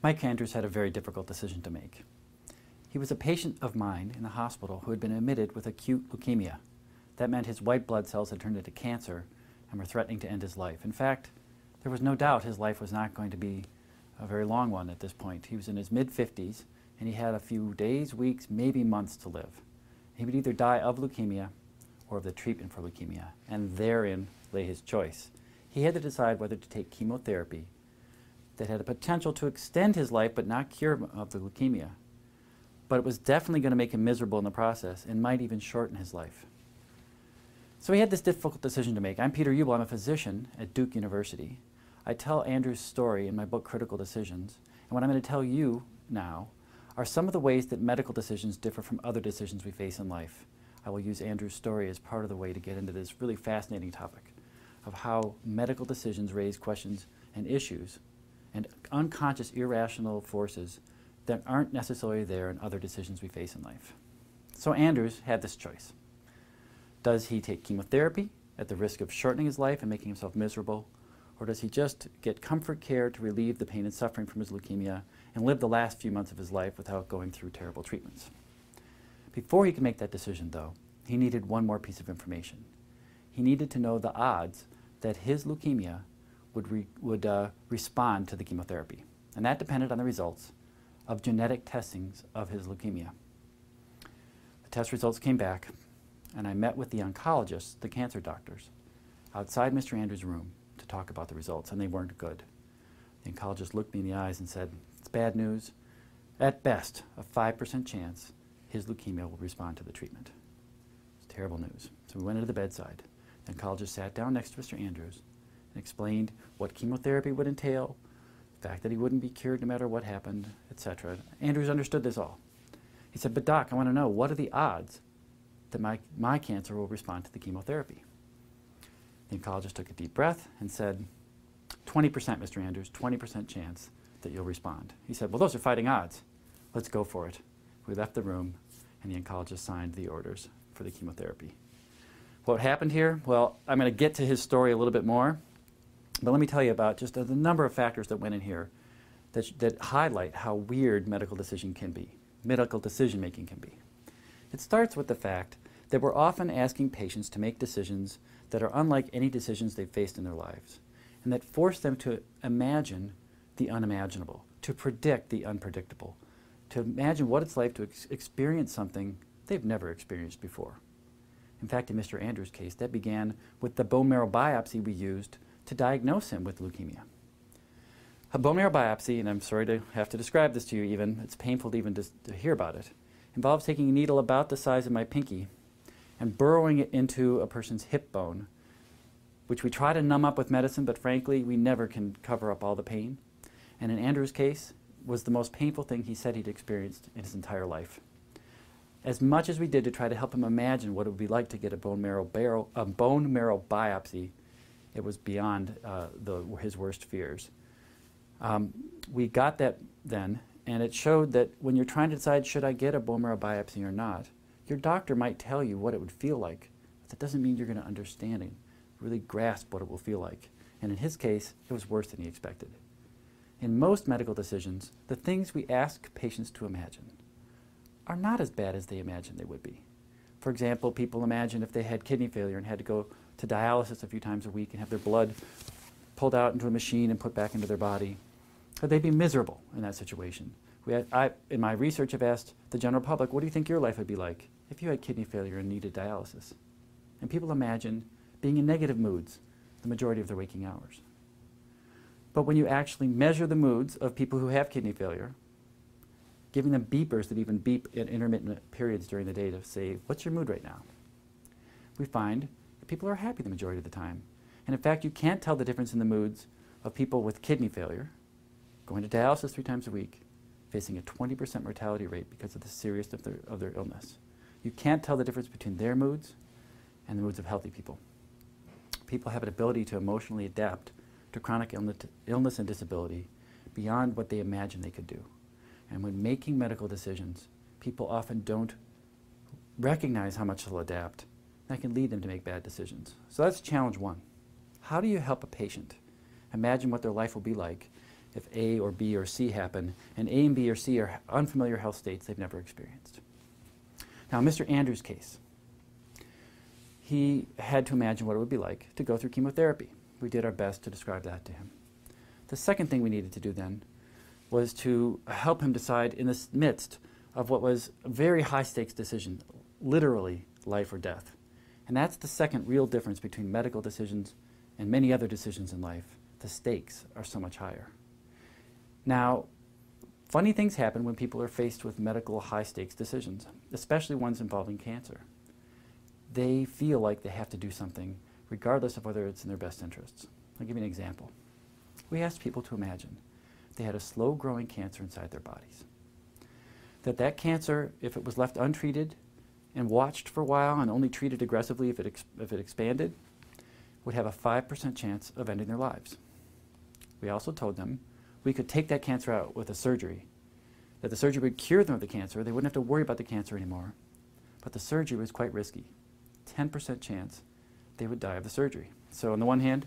Mike Andrews had a very difficult decision to make. He was a patient of mine in the hospital who had been admitted with acute leukemia. That meant his white blood cells had turned into cancer and were threatening to end his life. In fact, there was no doubt his life was not going to be a very long one at this point. He was in his mid-50s, and he had a few days, weeks, maybe months to live. He would either die of leukemia or of the treatment for leukemia, and therein lay his choice. He had to decide whether to take chemotherapy that had the potential to extend his life but not cure him of the leukemia. But it was definitely going to make him miserable in the process and might even shorten his life. So he had this difficult decision to make. I'm Peter Ubel. I'm a physician at Duke University. I tell Andrew's story in my book, Critical Decisions. And what I'm going to tell you now are some of the ways that medical decisions differ from other decisions we face in life. I will use Andrew's story as part of the way to get into this really fascinating topic of how medical decisions raise questions and issues and unconscious irrational forces that aren't necessarily there in other decisions we face in life. So Andrews had this choice. Does he take chemotherapy at the risk of shortening his life and making himself miserable, or does he just get comfort care to relieve the pain and suffering from his leukemia and live the last few months of his life without going through terrible treatments? Before he could make that decision, though, he needed one more piece of information. He needed to know the odds that his leukemia would respond to the chemotherapy. And that depended on the results of genetic testings of his leukemia. The test results came back, and I met with the oncologists, the cancer doctors, outside Mr. Andrews' room to talk about the results, and they weren't good. The oncologist looked me in the eyes and said, "It's bad news. At best, a 5% chance his leukemia will respond to the treatment." It's terrible news. So we went into the bedside. The oncologist sat down next to Mr. Andrews and explained what chemotherapy would entail, the fact that he wouldn't be cured no matter what happened, etc. Andrews understood this all. He said, "But doc, I want to know, what are the odds that my cancer will respond to the chemotherapy?" The oncologist took a deep breath and said, 20%, Mr. Andrews, 20% chance that you'll respond. He said, "Well, those are fighting odds. Let's go for it." We left the room, and the oncologist signed the orders for the chemotherapy. What happened here? Well, I'm going to get to his story a little bit more, but let me tell you about just the number of factors that went in here that highlight how weird medical decision-making can be. It starts with the fact that we're often asking patients to make decisions that are unlike any decisions they've faced in their lives, and that force them to imagine the unimaginable, to predict the unpredictable, to imagine what it's like to experience something they've never experienced before. In fact, in Mr. Andrews' case, that began with the bone marrow biopsy we used to diagnose him with leukemia. A bone marrow biopsy, and I'm sorry to have to describe this to you even, it's painful to even to hear about it, involves taking a needle about the size of my pinky and burrowing it into a person's hip bone, which we try to numb up with medicine, but frankly, we never can cover up all the pain. And in Andrew's case, was the most painful thing he said he'd experienced in his entire life. As much as we did to try to help him imagine what it would be like to get a bone marrow biopsy, it was beyond his worst fears. We got that then, and it showed that when you're trying to decide, should I get a bone marrow biopsy or not, your doctor might tell you what it would feel like, but that doesn't mean you're going to understand and really grasp what it will feel like. And in his case, it was worse than he expected. In most medical decisions, the things we ask patients to imagine are not as bad as they imagine they would be. For example, people imagine if they had kidney failure and had to go to dialysis a few times a week and have their blood pulled out into a machine and put back into their body, that they'd be miserable in that situation. In my research, have asked the general public, what do you think your life would be like if you had kidney failure and needed dialysis? And people imagine being in negative moods the majority of their waking hours. But when you actually measure the moods of people who have kidney failure, giving them beepers that even beep at intermittent periods during the day to say, what's your mood right now? We find that people are happy the majority of the time. And in fact, you can't tell the difference in the moods of people with kidney failure, going to dialysis 3 times a week, facing a 20% mortality rate because of the seriousness of their illness. You can't tell the difference between their moods and the moods of healthy people. People have an ability to emotionally adapt to chronic illness and disability beyond what they imagine they could do. And when making medical decisions, people often don't recognize how much they'll adapt. That can lead them to make bad decisions. So that's challenge 1. How do you help a patient imagine what their life will be like if A or B or C happen, and A and B or C are unfamiliar health states they've never experienced. Now, in Mr. Andrews' case, he had to imagine what it would be like to go through chemotherapy. We did our best to describe that to him. The second thing we needed to do then was to help him decide in the midst of what was a very high-stakes decision, literally life or death. And that's the second real difference between medical decisions and many other decisions in life. The stakes are so much higher. Now, funny things happen when people are faced with medical high-stakes decisions, especially ones involving cancer. They feel like they have to do something, regardless of whether it's in their best interests. I'll give you an example. We asked people to imagine they had a slow-growing cancer inside their bodies. That cancer, if it was left untreated and watched for a while and only treated aggressively if it expanded, would have a 5% chance of ending their lives. We also told them we could take that cancer out with a surgery, that the surgery would cure them of the cancer, they wouldn't have to worry about the cancer anymore, but the surgery was quite risky. 10% chance they would die of the surgery. So on the one hand,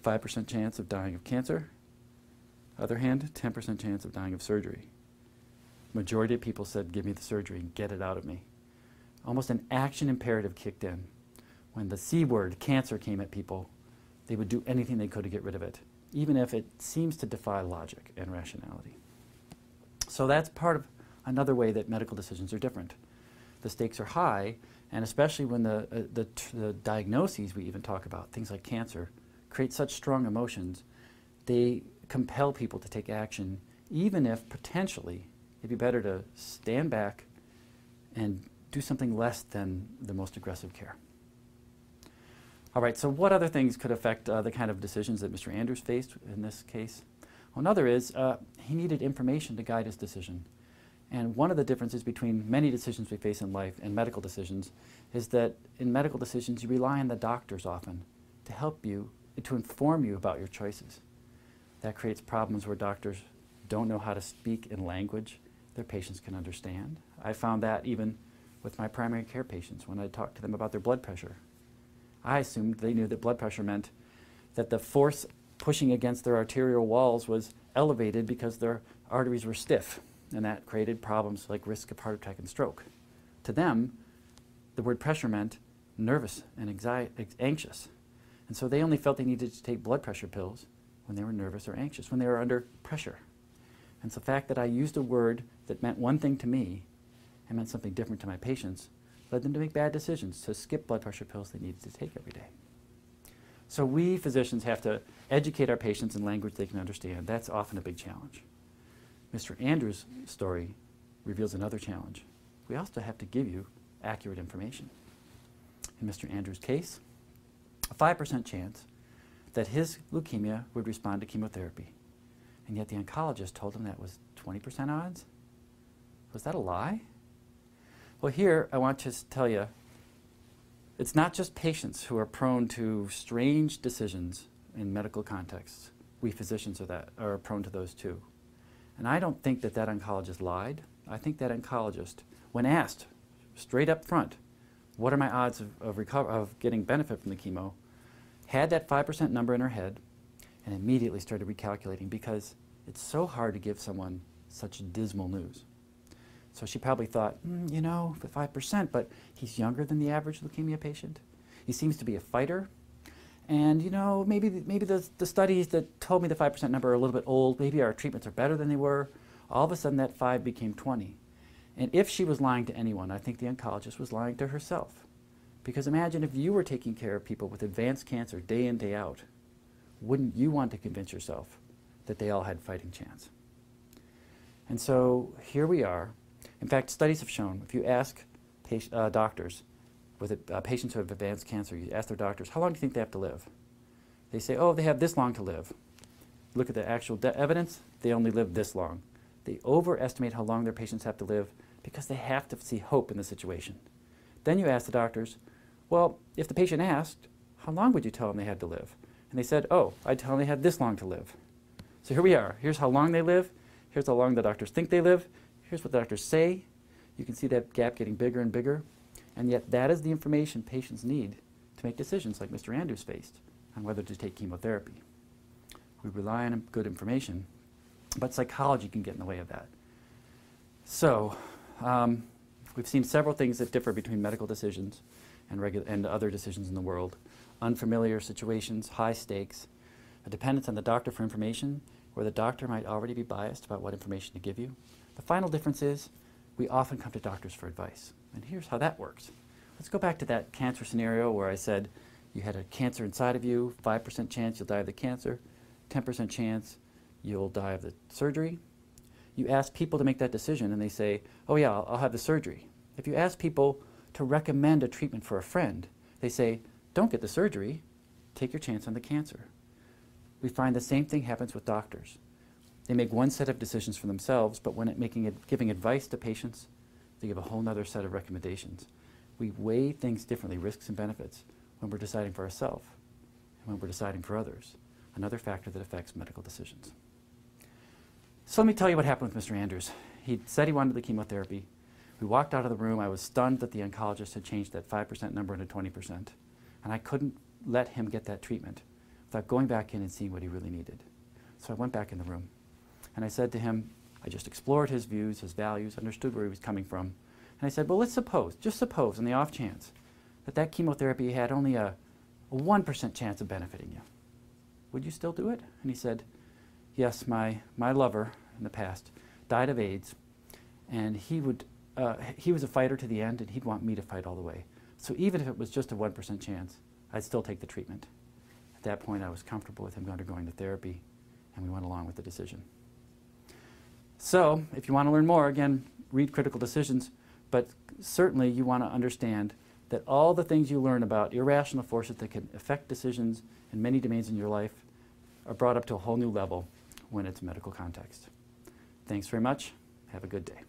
5% chance of dying of cancer. Other hand, 10% chance of dying of surgery. Majority of people said, give me the surgery and get it out of me. Almost an action imperative kicked in. When the C word, cancer, came at people, they would do anything they could to get rid of it, even if it seems to defy logic and rationality. So that's part of another way that medical decisions are different. The stakes are high, and especially when the diagnoses we even talk about, things like cancer, create such strong emotions, they compel people to take action, even if potentially it'd be better to stand back and do something less than the most aggressive care. All right, so what other things could affect the kind of decisions that Mr. Andrews faced in this case? Well, another is he needed information to guide his decision. And one of the differences between many decisions we face in life and medical decisions is that in medical decisions you rely on the doctors often to help you, to inform you about your choices. That creates problems where doctors don't know how to speak in language their patients can understand. I found that even with my primary care patients when I talked to them about their blood pressure. I assumed they knew that blood pressure meant that the force pushing against their arterial walls was elevated because their arteries were stiff, and that created problems like risk of heart attack and stroke. To them, the word pressure meant nervous and anxious. And so they only felt they needed to take blood pressure pills when they were nervous or anxious, when they were under pressure. And so the fact that I used a word that meant one thing to me and meant something different to my patients led them to make bad decisions, to skip blood pressure pills they needed to take every day. So we physicians have to educate our patients in language they can understand. That's often a big challenge. Mr. Andrews' story reveals another challenge. We also have to give you accurate information. In Mr. Andrews' case, a 5% chance that his leukemia would respond to chemotherapy. And yet the oncologist told him that was 20% odds? Was that a lie? Well, here I want to tell you, it's not just patients who are prone to strange decisions in medical contexts. We physicians are prone to those too. And I don't think that oncologist lied. I think that oncologist, when asked straight up front, what are my odds of getting benefit from the chemo, had that 5% number in her head and immediately started recalculating because it's so hard to give someone such dismal news. So she probably thought, you know, 5%, but he's younger than the average leukemia patient. He seems to be a fighter. And, you know, maybe the studies that told me the 5% number are a little bit old. Maybe our treatments are better than they were. All of a sudden, that 5 became 20. And if she was lying to anyone, I think the oncologist was lying to herself. Because imagine if you were taking care of people with advanced cancer day in, day out. Wouldn't you want to convince yourself that they all had fighting chance? And so here we are. In fact, studies have shown, if you ask doctors with patients who have advanced cancer, you ask their doctors, how long do you think they have to live? They say, oh, they have this long to live. Look at the actual evidence, they only live this long. They overestimate how long their patients have to live because they have to see hope in the situation. Then you ask the doctors, well, if the patient asked, how long would you tell them they had to live? And they said, oh, I'd tell them they had this long to live. So here we are. Here's how long they live. Here's how long the doctors think they live. Here's what the doctors say. You can see that gap getting bigger and bigger. And yet that is the information patients need to make decisions like Mr. Andrews faced on whether to take chemotherapy. We rely on good information, but psychology can get in the way of that. So, we've seen several things that differ between medical decisions and other decisions in the world. Unfamiliar situations, high stakes, a dependence on the doctor for information, where the doctor might already be biased about what information to give you. The final difference is we often come to doctors for advice. And here's how that works. Let's go back to that cancer scenario where I said you had a cancer inside of you, 5% chance you'll die of the cancer, 10% chance you'll die of the surgery. You ask people to make that decision and they say, oh yeah, I'll have the surgery. If you ask people to recommend a treatment for a friend, they say, don't get the surgery, take your chance on the cancer. We find the same thing happens with doctors. They make one set of decisions for themselves, but when giving advice to patients, they give a whole other set of recommendations. We weigh things differently, risks and benefits, when we're deciding for ourselves and when we're deciding for others, another factor that affects medical decisions. So let me tell you what happened with Mr. Andrews. He said he wanted the chemotherapy. We walked out of the room. I was stunned that the oncologist had changed that 5% number into 20%, and I couldn't let him get that treatment without going back in and seeing what he really needed. So I went back in the room, and I said to him, I just explored his views, his values, understood where he was coming from, and I said, well, let's suppose, just suppose, on the off chance, that that chemotherapy had only a 1% chance of benefiting you. Would you still do it? And he said, yes, my lover in the past died of AIDS, and he was a fighter to the end, and he'd want me to fight all the way. So even if it was just a 1% chance, I'd still take the treatment. At that point, I was comfortable with him undergoing the therapy, and we went along with the decision. So if you want to learn more, again, read Critical Decisions, but certainly you want to understand that all the things you learn about irrational forces that can affect decisions in many domains in your life are brought up to a whole new level when it's a medical context. Thanks very much. Have a good day.